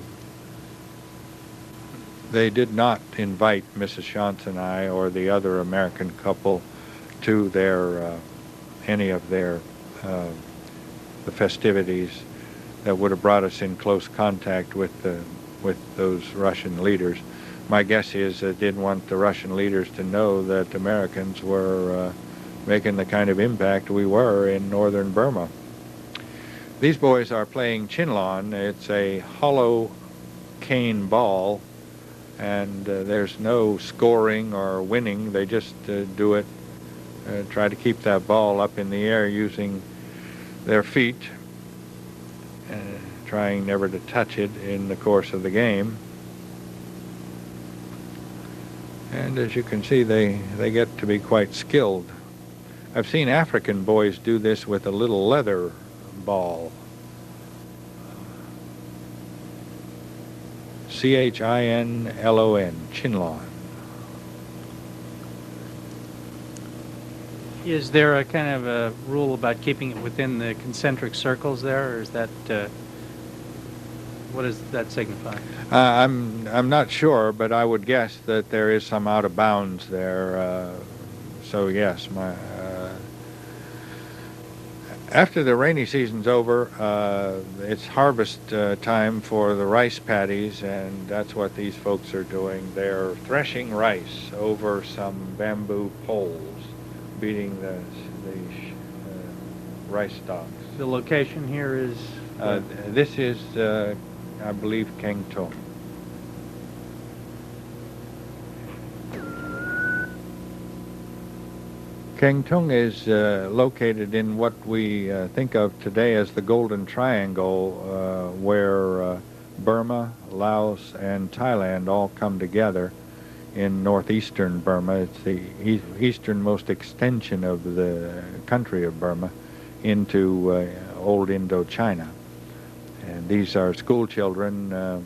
A: They did not invite Mrs. Shantz and I or the other American couple to their any of their the festivities that would have brought us in close contact with those Russian leaders. My guess is they didn't want the Russian leaders to know that Americans were making the kind of impact we were in northern Burma. These boys are playing chinlon. It's a hollow cane ball, and there's no scoring or winning. They just do it, try to keep that ball up in the air using their feet, trying never to touch it in the course of the game. And as you can see, they get to be quite skilled. I've seen African boys do this with a little leather ball. Chinlon, chinlon.
B: Is there a kind of a rule about keeping it within the concentric circles there, or is that what does that signify?
A: I'm not sure, but I would guess that there is some out of bounds there. So yes, after the rainy season's over, it's harvest time for the rice paddies, and that's what these folks are doing. They're threshing rice over some bamboo poles, beating the rice stalks.
B: The location here is?
A: This is, I believe, Kengtung. Kengtung is located in what we think of today as the Golden Triangle, where Burma, Laos, and Thailand all come together in northeastern Burma. It's the easternmost extension of the country of Burma into old Indochina. And these are school children.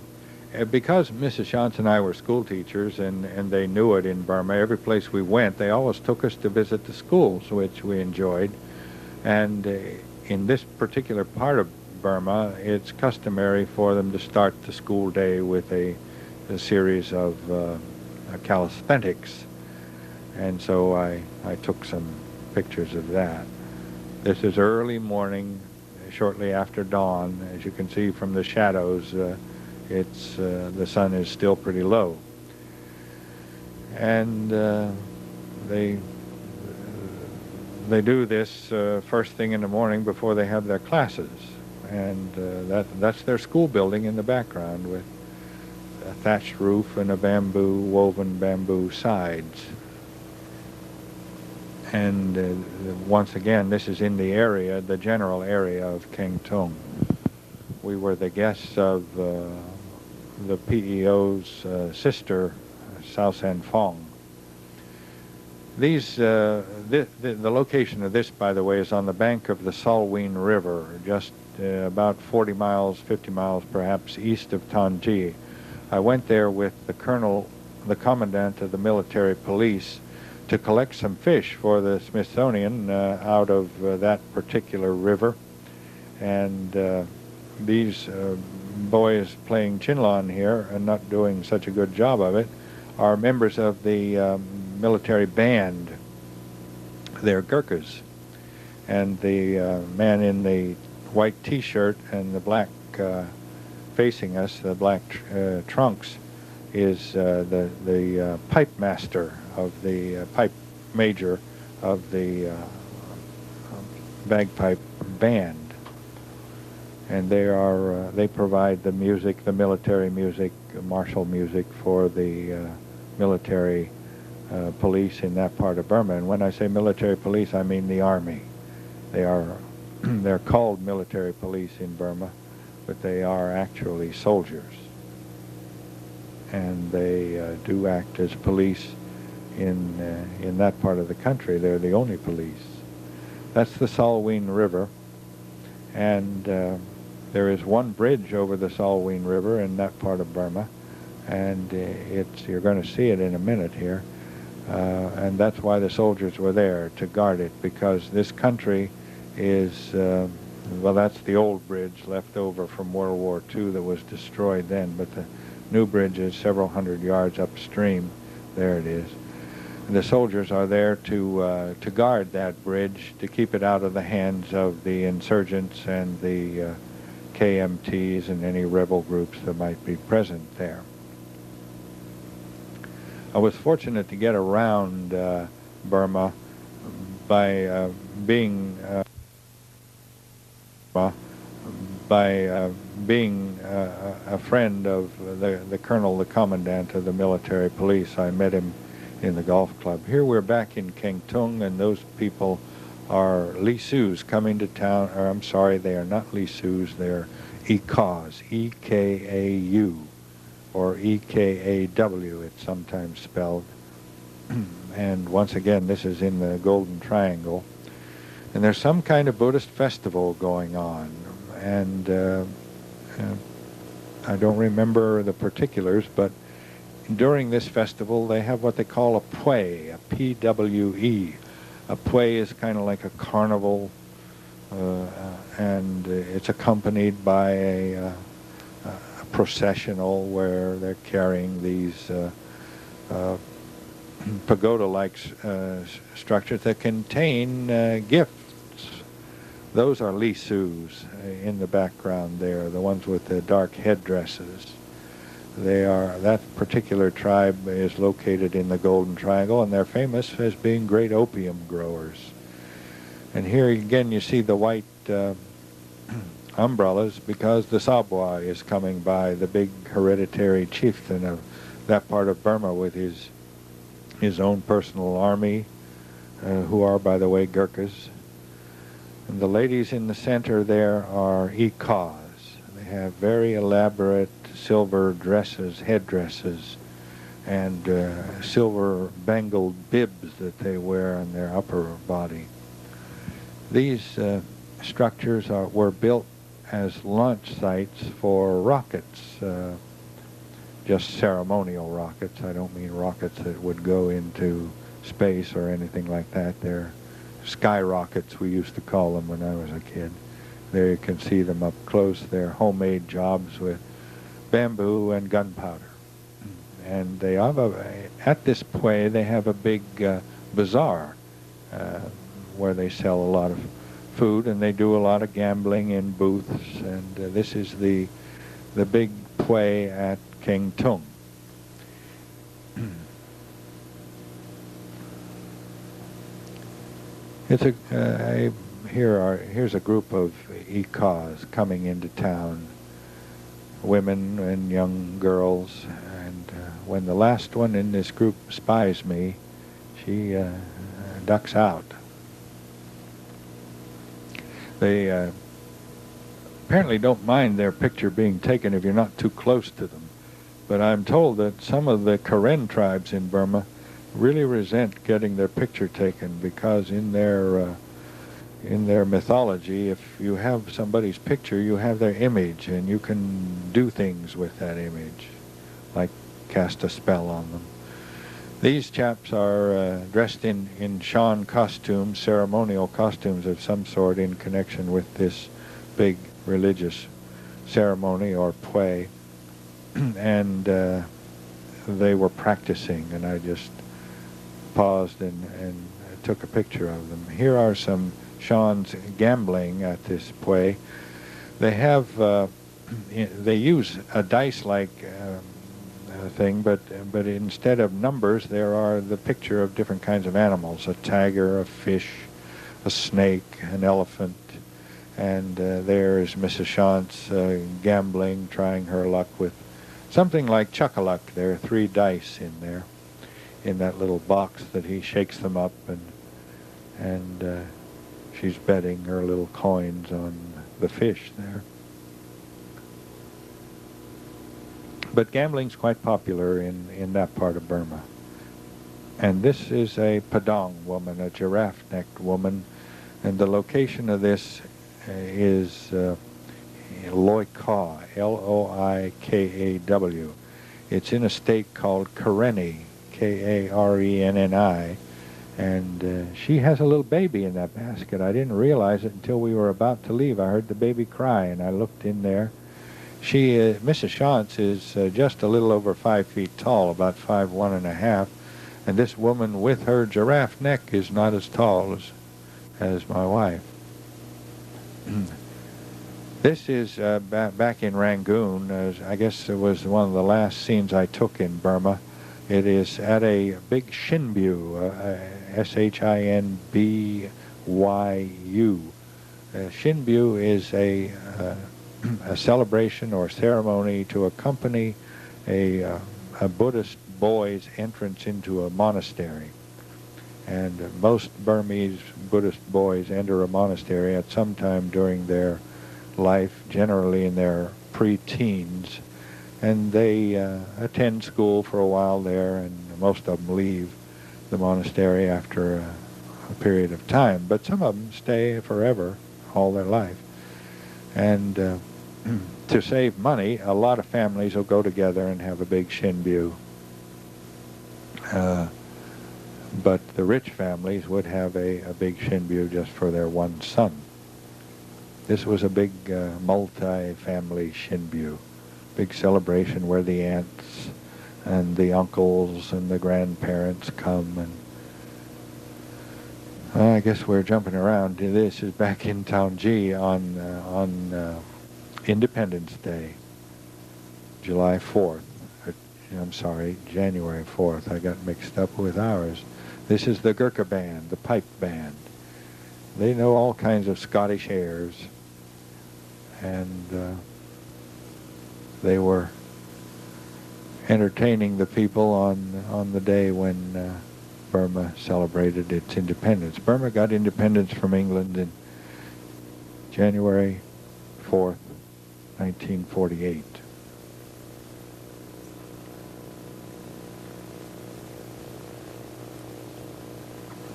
A: Because Mrs. Shantz and I were school teachers, and they knew it in Burma, every place we went, they always took us to visit the schools, which we enjoyed. And in this particular part of Burma, it's customary for them to start the school day with a series of calisthenics. And so I took some pictures of that. This is early morning, shortly after dawn. As you can see from the shadows, the sun is still pretty low, and the they do this first thing in the morning before they have their classes, and that's their school building in the background with a thatched roof and a woven bamboo sides. And once again, this is in the area, the general area of Kengtung. We were the guests of the PEO's sister, Sao San Fong. The location of this, by the way, is on the bank of the Salween River, just about 40 miles, 50 miles perhaps east of Taunggyi. I went there with the commandant of the military police, to collect some fish for the Smithsonian out of that particular river. And these boys playing Chinlon here and not doing such a good job of it are members of the military band. They're Gurkhas. And the man in the white T-shirt and the black facing us, the black trunks, is the pipe master of the pipe major of the bagpipe band, and they provide the music, the military music, martial music for the military police in that part of Burma. And when I say military police, I mean the army. They're called military police in Burma, but they are actually soldiers. And they do act as police in that part of the country. They're the only police. That's the Salween River, and there is one bridge over the Salween River in that part of Burma, and you're going to see it in a minute here, and that's why the soldiers were there, to guard it, because this country is, well, that's the old bridge left over from World War II that was destroyed then, but the new bridge is several hundred yards upstream. There it is. And the soldiers are there to guard that bridge, to keep it out of the hands of the insurgents and the KMTs and any rebel groups that might be present there. I was fortunate to get around Burma by being a friend of the colonel, the commandant of the military police. I met him in the golf club. Here we're back in Kengtung, and those people are Lisus coming to town. Or I'm sorry, they are not Lisus, they're Ekaws, E-K-A-U, or E-K-A-W, it's sometimes spelled. And once again, this is in the Golden Triangle. And there's some kind of Buddhist festival going on. And I don't remember the particulars, but during this festival they have what they call a pwe, a P-W-E. A pwe is kind of like a carnival, and it's accompanied by a processional where they're carrying these pagoda-like structures that contain gifts. Those are Lisus in the background there, the ones with the dark headdresses. That particular tribe is located in the Golden Triangle, and they're famous as being great opium growers. And here again you see the white umbrellas because the Sabwa is coming by, the big hereditary chieftain of that part of Burma with his own personal army, who are, by the way, Gurkhas. And the ladies in the center there are Ekaws. They have very elaborate silver dresses, headdresses, and silver bangled bibs that they wear on their upper body. These structures were built as launch sites for rockets, just ceremonial rockets. I don't mean rockets that would go into space or anything like that. They're sky rockets, we used to call them when I was a kid. There you can see them up close. They're homemade jobs with bamboo and gunpowder. And they have at this pwe they have a big bazaar where they sell a lot of food, and they do a lot of gambling in booths. And this is the big pwe at Kengtung. It's here's a group of ikas coming into town, women and young girls, and when the last one in this group spies me, she ducks out. They apparently don't mind their picture being taken if you're not too close to them. But I'm told that some of the Karen tribes in Burma really resent getting their picture taken because in their mythology, if you have somebody's picture, you have their image, and you can do things with that image, like cast a spell on them. These chaps are dressed in Shan costumes, ceremonial costumes of some sort in connection with this big religious ceremony or pwe, and they were practicing, and I just paused and took a picture of them. Here are some Shans gambling at this pwe. They have they use a dice-like thing, but instead of numbers, there are the picture of different kinds of animals: a tiger, a fish, a snake, an elephant, and there is Mrs. Shantz gambling, trying her luck with something like chuck-a-luck. There are 3 dice in there, in that little box that he shakes them up, and she's betting her little coins on the fish there. But gambling's quite popular in that part of Burma. And this is a Padang woman, a giraffe-necked woman, and the location of this is Loikaw, Loikaw. It's in a state called Karenni, Karenni, and she has a little baby in that basket. I didn't realize it until we were about to leave. I heard the baby cry, and I looked in there. She, Mrs. Shantz, is just a little over 5 feet tall, about 5'1½", and this woman with her giraffe neck is not as tall as my wife. This is back in Rangoon. I guess it was one of the last scenes I took in Burma. It is at a big Shinbyu, Shinbyu. Shinbyu is a celebration or ceremony to accompany a Buddhist boy's entrance into a monastery. And most Burmese Buddhist boys enter a monastery at some time during their life, generally in their pre-teens, and they attend school for a while there, and most of them leave the monastery after a period of time, but some of them stay forever, all their life. And to save money, a lot of families will go together and have a big Shinbyu. But the rich families would have a big Shinbyu just for their one son. This was a big multi-family Shinbyu, big celebration where the aunts and the uncles and the grandparents come. And I guess we're jumping around. This is back in Taunggyi on Independence Day, July 4th. I'm sorry, January 4th. I got mixed up with ours. This is the Gurkha band, the pipe band. They know all kinds of Scottish airs, and they were entertaining the people on the day when Burma celebrated its independence. Burma got independence from England in January 4th, 1948.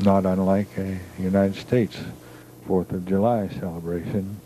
A: Not unlike a United States 4th of July celebration.